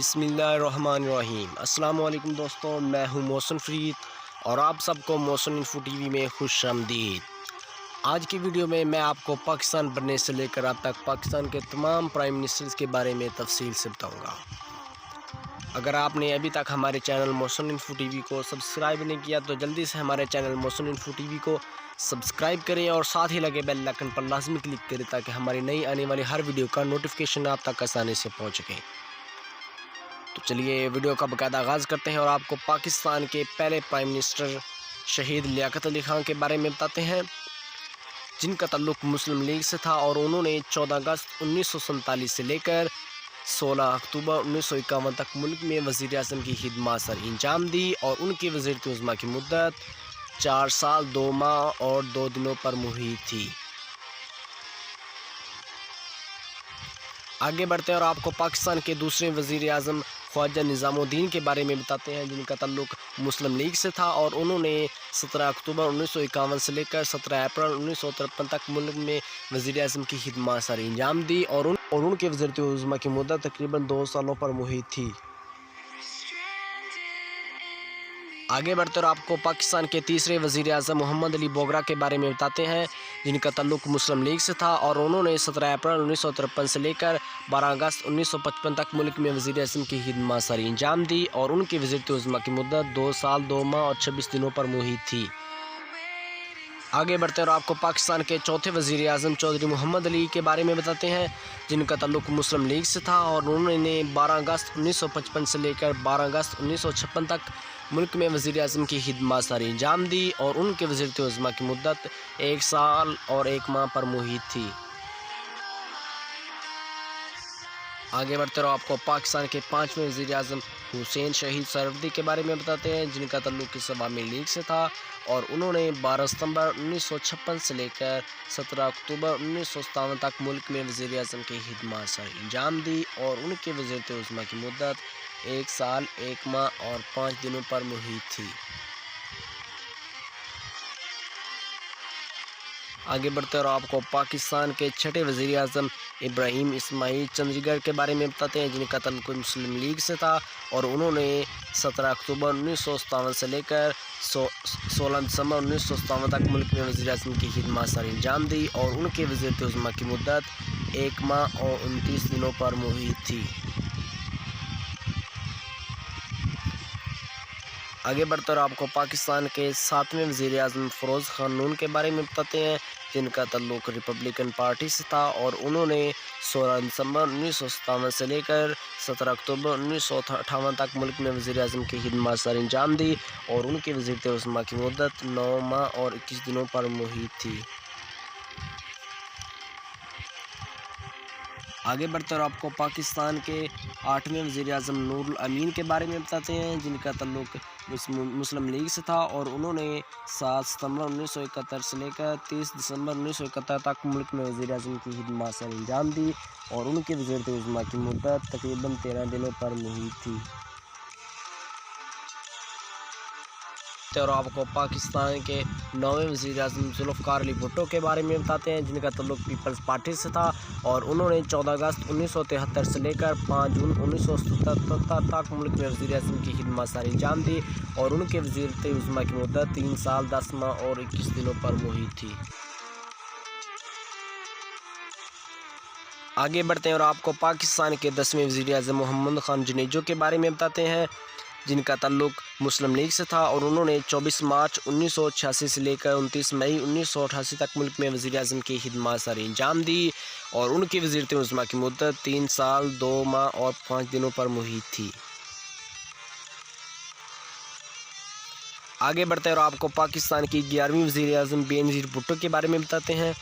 بسم اللہ الرحمن الرحیم۔ السلام علیکم دوستوں، میں ہوں محسن فرید اور آپ سب کو محسن انفو ٹی وی میں خوش آمدید۔ آج کی ویڈیو میں آپ کو پاکستان بننے سے لے کر اب تک پاکستان کے تمام پرائم منسٹرز کے بارے میں تفصیل سے بتاؤں گا۔ اگر آپ نے ابھی تک ہمارے چینل محسن انفو ٹی وی کو سبسکرائب نہیں کیا تو جلدی سے ہمارے چینل محسن انفو ٹی وی کو سبسکرائب کریں اور ساتھ ہی لگے بیل آئکن پر لازمی کلک کریں تاکہ ہماری نئی آنے والی ہر ویڈیو کا نوٹیفیکیشن آپ تک آسانی سے پہنچ سکے۔ تو چلیے ویڈیو کا باقاعدہ آغاز کرتے ہیں اور آپ کو پاکستان کے پہلے پرائم منسٹر شہید لیاقت علی خان کے بارے میں بتاتے ہیں، جن کا تعلق مسلم لیگ سے تھا اور انہوں نے 14 اگست 1947 سے لے کر 16 اکتوبر 1951 تک ملک میں وزیر اعظم کی خدمات سر انجام دی اور ان کی وزارت عظمیٰ کی مدت 4 سال 2 ماہ اور 2 دنوں پر محیط تھی۔ آگے بڑھتے ہیں اور آپ کو پاکستان کے دوسرے وزیر اعظم خواجہ نظام الدین کے بارے میں بتاتے ہیں، جن کا تعلق مسلم لیگ سے تھا اور انہوں نے 17 اکتوبر 1951 سے لے کر 17 اپریل 1953 تک ملک میں وزیر اعظم کی خدمات سر انجام دی اور ان کی وزارت عظمیٰ کی مدت تقریباً 2 سالوں پر محیط تھی۔ آگے بڑھتے اور آپ کو پاکستان کے تیسرے وزیر اعظم محمد علی بوگرا کے بارے میں بتاتے ہیں، جن کا تعلق مسلم لیگ سے تھا اور انہوں نے 17 اپریل 1953 سے لے کر 12 اگست 1955 تک ملک میں وزیر اعظم کی خدمات سر انجام دی اور ان کی وزارت عظمیٰ کی مدت 2 سال 2 ماہ اور 26 دنوں پر محیط تھی۔ آگے بڑھتے اور آپ کو پاکستان کے چوتھے وزیر اعظم چودھری محمد علی کے بارے میں بتاتے ہیں، جن کا تعلق مسلم لیگ سے تھا اور انہوں نے 12 اگست 1955 سے لے کر 12 اگست 1956 تک ملک میں وزیر اعظم کی خدمات سر انجام دی اور ان کی وزارت عظمیٰ کی مدت 1 سال اور 1 ماہ پر محیط تھی۔ آگے بڑھتے رہو آپ کو پاکستان کے 5ویں وزیر اعظم حسین شہید سہروردی کے بارے میں بتاتے ہیں، جن کا تعلق عوامی لیگ سے تھا اور انہوں نے 12 ستمبر 1956 سے لے کر 17 اکتوبر 1957 تک ملک میں وزیر اعظم کی خدمات سر انجام دی اور ان کی وزارت عظمیٰ کی مدت 1 سال 1 ماہ اور 5 دنوں پر محیط تھی۔ آگے بڑھتے اور آپ کو پاکستان کے چھٹے وزیر اعظم ابراہیم اسماعیل چندریگڑھ کے بارے میں بتاتے ہیں، جن کا تعلق مسلم لیگ سے تھا اور انہوں نے 17 اکتوبر 1957 سے لے کر 16 دسمبر 1957 تک ملک میں وزیر اعظم کی خدمات سر انجام دی اور ان کی وزارت عظمیٰ کی مدت 1 ماہ اور 29 دنوں پر محیط تھی۔ آگے بڑھتے اور آپ کو پاکستان کے 7ویں وزیر اعظم فیروز خان نون کے بارے میں بتاتے ہیں، جن کا تعلق ریپبلکن پارٹی سے تھا اور انہوں نے 16 دسمبر 1957 سے لے کر 17 اکتوبر 1958 تک ملک میں وزیر اعظم کی خدمات سر انجام دی اور ان کی وزارت عظمیٰ کی مدت 9 ماہ اور 21 دنوں پر محیط تھی۔ آگے بڑھتے اور آپ کو پاکستان کے 8ویں وزیر اعظم نور الامین کے بارے میں بتاتے ہیں، جن کا تعلق مسلم لیگ سے تھا اور انہوں نے 7 ستمبر 1971 سے لے کر 30 دسمبر 1971 تک ملک میں وزیر اعظم کی خدمات سر انجام دی اور ان کی وزارت عظمیٰ کی مدت تقریباً 13 دنوں پر محیط تھی۔ اور آپ کو پاکستان کے 9ویں وزیر اعظم ذوالفقار علی بھٹو کے بارے میں بتاتے ہیں، جن کا تعلق پیپلز پارٹی سے تھا اور انہوں نے 14 اگست 1973 سے لے کر 5 جون 1977 تک ملک میں وزیر اعظم کی خدمات سر انجام دی اور ان کی وزارت عظمیٰ کی مدت 3 سال 10 ماہ اور 21 دنوں پر محیط تھی۔ آگے بڑھتے ہیں اور آپ کو پاکستان کے 10ویں وزیر اعظم محمد خان جنیجو کے بارے میں بتاتے ہیں، جن کا تعلق مسلم لیگ سے تھا اور انہوں نے 24 مارچ 1986 سے لے کر 29 مئی 1988 تک ملک میں وزیر اعظم کی خدمات سر انجام دی اور ان کی وزارت عظمیٰ کی مدت 3 سال 2 ماہ اور 5 دنوں پر محیط تھی۔ آگے بڑھتے ہیں اور آپ کو پاکستان کی 11ویں وزیر اعظم بے نظیر بھٹو کے بارے میں بتاتے ہیں،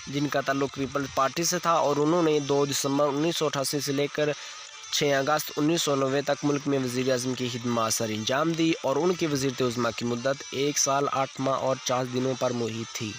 جن کا تعلق پیپلز پارٹی سے تھا اور انہوں نے 2 دسمبر 1988 سے لے کر 6 اگست 1990 تک ملک میں وزیر اعظم کی خدمات سر انجام دی اور ان کی وزارت عظمیٰ کی مدت 1 سال 8 ماہ اور 4 دنوں پر محیط تھی۔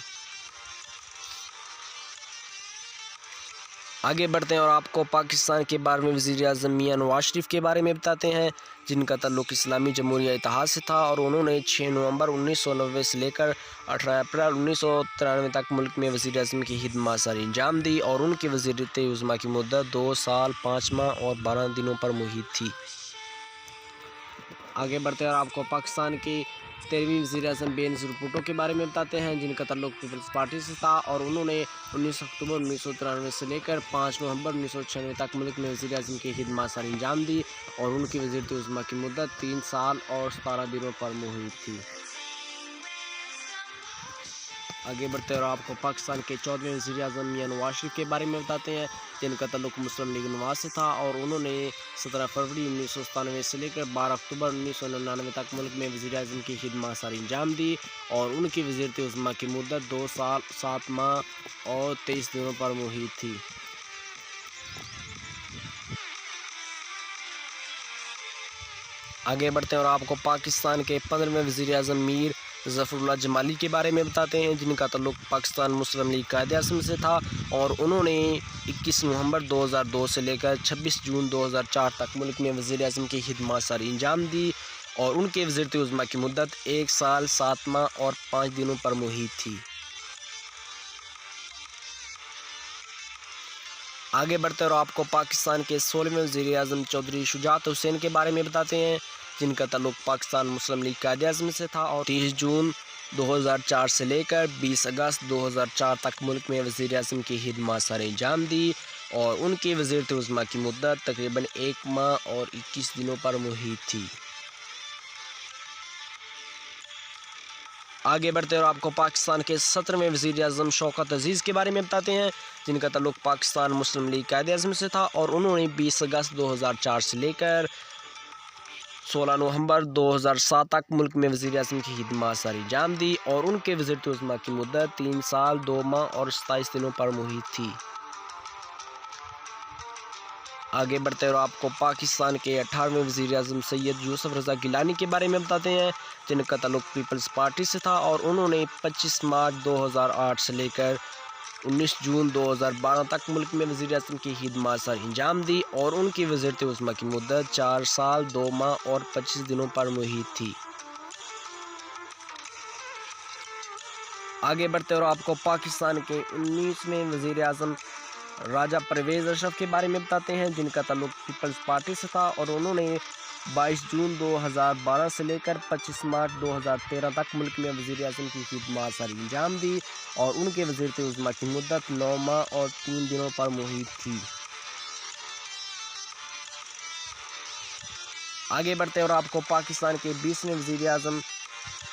آگے بڑھتے ہیں اور آپ کو پاکستان کے 12ویں وزیر اعظم میاں نواز شریف کے بارے میں بتاتے ہیں، جن کا تعلق اسلامی جمہوریہ اتحاد سے تھا اور انہوں نے 6 نومبر 1990 سے لے کر 18 اپریل 1993 تک ملک میں وزیر اعظم کی خدمات ساری انجام دی اور ان کی وزارت عظمیٰ کی مدت 2 سال 5 ماہ اور 12 دنوں پر محیط تھی۔ آگے بڑھتے ہیں اور آپ کو پاکستان کی 13ویں وزیر اعظم بے نظیر بھٹو کے بارے میں بتاتے ہیں، جن کا تعلق پیپلز پارٹی سے تھا اور انہوں نے 19 اکتوبر 1993 سے لے کر 5 نومبر 1996 تک ملک میں وزیر اعظم کی خدمات ساری انجام دی اور ان کی وزارت عظمیٰ کی مدت 3 سال اور 17 دنوں پر محیط تھی۔ آگے بڑھتے ہیں اور آپ کو پاکستان کے 14ویں وزیر اعظم میاں نواز شریف کے بارے میں بتاتے ہیں، جن کا تعلق مسلم لیگ نواز سے تھا اور انہوں نے 17 فروری 1997 سے لے کر 12 اکتوبر 1999 تک ملک میں وزیر اعظم کی خدمات ساری انجام دی اور ان کی وزارت عظمیٰ کی مدت 2 سال 7 ماہ اور 23 دنوں پر محیط تھی۔ آگے بڑھتے ہیں اور آپ کو پاکستان کے 15ویں وزیر اعظم میر ظفر اللہ جمالی کے بارے میں بتاتے ہیں، جن کا تعلق پاکستان مسلم لیگ قائد اعظم سے تھا اور انہوں نے 21 نومبر 2002 سے لے کر 26 جون 2004 تک ملک میں وزیر اعظم کی خدمات ساری انجام دی اور ان کے وزارت عظمیٰ کی مدت 1 سال 7 ماہ اور 5 دنوں پر محیط تھی۔ آگے بڑھتے اور آپ کو پاکستان کے 16ویں وزیر اعظم چودھری شجاعت حسین کے بارے میں بتاتے ہیں، جن کا تعلق پاکستان مسلم لیگ قائد اعظم سے تھا اور 30 جون 2004 سے لے کر 20 اگست 2004 تک ملک میں وزیر اعظم کی خدمات ساری انجام دی اور ان کی وزارت عظمیٰ کی مدت تقریباً 1 ماہ اور 21 دنوں پر محیط تھی۔ آگے بڑھتے اور آپ کو پاکستان کے 17ویں وزیر اعظم شوکت عزیز کے بارے میں بتاتے ہیں، جن کا تعلق پاکستان مسلم لیگ قائد اعظم سے تھا اور انہوں نے 20 اگست 2004 سے لے کر 16 نومبر 2007 تک ملک میں وزیر اعظم کی خدمات ساری انجام دی اور ان کے وزارت عظمیٰ کی مدت 3 سال 2 ماہ اور 27 دنوں پر محیط تھی۔ آگے بڑھتے اور آپ کو پاکستان کے 18ویں وزیر اعظم سید یوسف رضا گیلانی کے بارے میں بتاتے ہیں، جن کا تعلق پیپلز پارٹی سے تھا اور انہوں نے 25 مارچ 2008 سے لے کر 19 جون 2012 تک ملک میں وزیر اعظم کی خدمات ساری انجام دی اور ان کی وزارت عظمیٰ کی مدت 4 سال 2 ماہ اور 25 دنوں پر محیط تھی۔ آگے بڑھتے اور آپ کو پاکستان کے 19ویں وزیر اعظم راجہ پرویز اشرف کے بارے میں بتاتے ہیں، جن کا تعلق پیپلز پارٹی سے تھا اور انہوں نے 22 جون 2012 سے لے کر 25 مارچ 2013 تک ملک میں وزیر اعظم کی خدمات ساری انجام دی اور ان کے وزارت عظمیٰ کی مدت 9 ماہ اور 3 دنوں پر محیط تھی۔ آگے بڑھتے اور آپ کو پاکستان کے 20ویں وزیر اعظم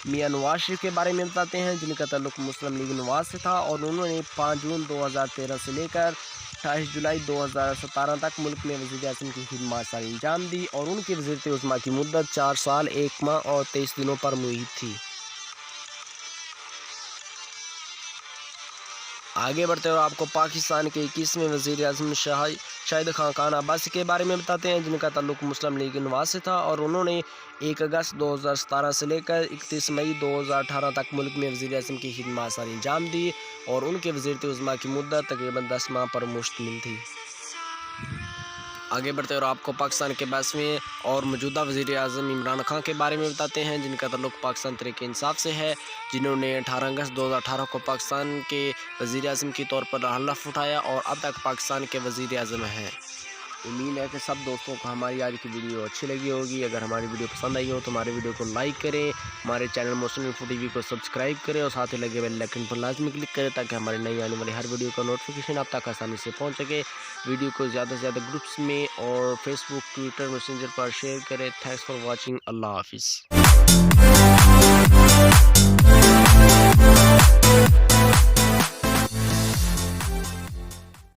میاں نواز شریف کے بارے میں بتاتے ہیں، جن کا تعلق مسلم لیگ نواز سے تھا اور انہوں نے 5 جون 2013 سے لے کر 28 جولائی 2017 تک ملک میں وزیر اعظم کی خدمات ساری انجام دی اور ان کی وزارت عظمیٰ کی مدت 4 سال 1 ماہ اور 23 دنوں پر محیط تھی۔ آگے بڑھتے اور آپ کو پاکستان کے 21ویں وزیر اعظم شاہد خاقان عباسی کے بارے میں بتاتے ہیں، جن کا تعلق مسلم لیگ نواز سے تھا اور انہوں نے 1 اگست 2017 سے لے کر 31 مئی 2018 تک ملک میں وزیر اعظم کی خدمات ساری انجام دی اور ان کے وزارت عظمیٰ کی مدت تقریباً 10 ماہ پر مشتمل تھی۔ آگے بڑھتے اور آپ کو پاکستان کے 22ویں اور موجودہ وزیر اعظم عمران خان کے بارے میں بتاتے ہیں، جن کا تعلق پاکستان تحریک انصاف سے ہے، جنہوں نے 18 اگست 2018 کو پاکستان کے وزیر اعظم کے طور پر حلف اٹھایا اور اب تک پاکستان کے وزیر اعظم ہیں۔ امید ہے کہ سب دوستوں کو ہماری آج کی ویڈیو اچھی لگی ہوگی۔ اگر ہماری ویڈیو پسند آئی ہو تو ہمارے ویڈیو کو لائک کریں، ہمارے channel Mohsin info T V کو سبسکرائب کریں اور ساتھ ہی لگے بیل آئیکن پر لازمی کلک کریں تاکہ ہماری نئی آنے والی ہر ویڈیو کا نوٹیفیکیشن آپ تک آسانی سے پہنچ سکے۔ ویڈیو کو زیادہ سے زیادہ گروپس میں اور فیس بک، ٹویٹر، میسنجر پر شیئر کریں۔ Thanks for watching. اللہ حافظ۔